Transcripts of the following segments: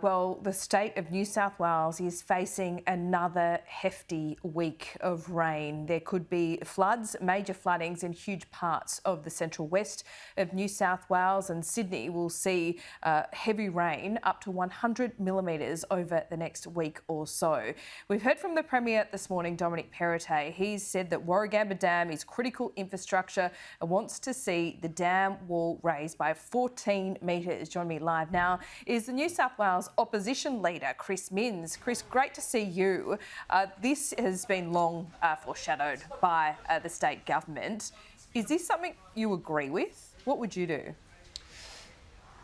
Well, the state of New South Wales is facing another hefty week of rain. There could be floods, major floodings in huge parts of the central west of New South Wales, and Sydney will see heavy rain up to 100 millimetres over the next week or so. We've heard from the Premier this morning, Dominic Perrottet. He's said that Warragamba Dam is critical infrastructure and wants to see the dam wall raised by 14 metres. Joining me live now is the New South Wales Opposition leader, Chris Minns. Chris, great to see you. This has been long foreshadowed by the state government. Is this something you agree with? What would you do?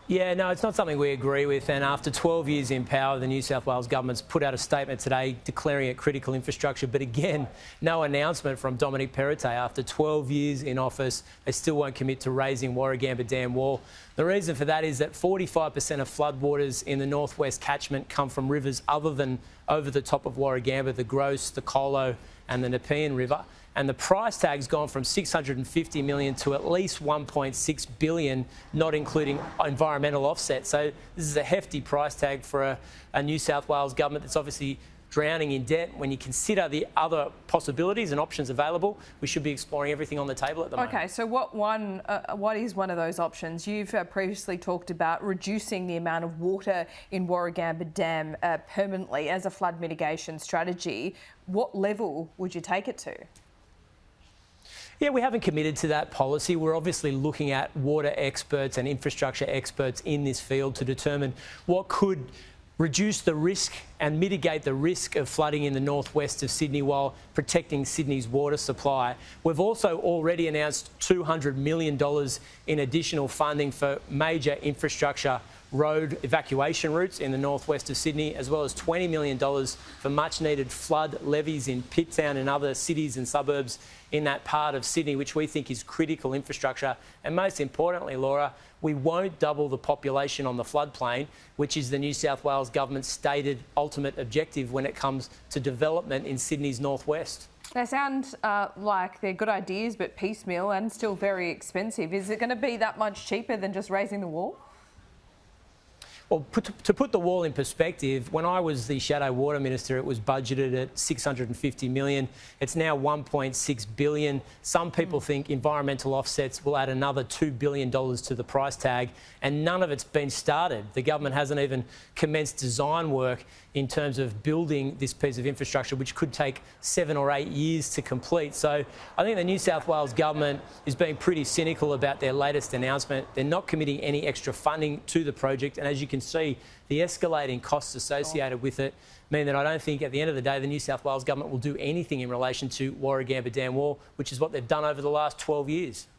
Yeah, no, it's not something we agree with. And after 12 years in power, the New South Wales government's put out a statement today declaring it critical infrastructure. But again, no announcement from Dominic Perrottet. After 12 years in office, they still won't commit to raising Warragamba Dam wall. The reason for that is that 45% of floodwaters in the northwest catchment come from rivers other than over the top of Warragamba, the Gross, the Colo and the Nepean River. And the price tag's gone from $650 million to at least $1.6 billion, not including environmental offset. So this is a hefty price tag for a New South Wales government that's obviously drowning in debt. When you consider the other possibilities and options available, we should be exploring everything on the table at the moment. Okay, so what is one of those options? You've previously talked about reducing the amount of water in Warragamba Dam permanently as a flood mitigation strategy. What level would you take it to? Yeah, we haven't committed to that policy. We're obviously looking at water experts and infrastructure experts in this field to determine what could reduce the risk and mitigate the risk of flooding in the northwest of Sydney while protecting Sydney's water supply. We've also already announced $200 million in additional funding for major infrastructure road evacuation routes in the northwest of Sydney, as well as $20 million for much needed flood levees in Pitttown and other cities and suburbs in that part of Sydney, which we think is critical infrastructure. And most importantly, Laura, we won't double the population on the floodplain, which is the New South Wales government's stated ultimate objective when it comes to development in Sydney's northwest. They sound like they're good ideas, but piecemeal and still very expensive. Is it going to be that much cheaper than just raising the wall? Well, to put the wall in perspective, when I was the Shadow Water Minister, it was budgeted at $650 million. It's now $1.6 billion. Some people think environmental offsets will add another $2 billion to the price tag, and none of it's been started. The government hasn't even commenced design work in terms of building this piece of infrastructure, which could take 7 or 8 years to complete. So I think the New South Wales government is being pretty cynical about their latest announcement. They're not committing any extra funding to the project, and as you can see, the escalating costs associated with it mean that I don't think at the end of the day the New South Wales government will do anything in relation to Warragamba Dam wall, which is what they've done over the last 12 years.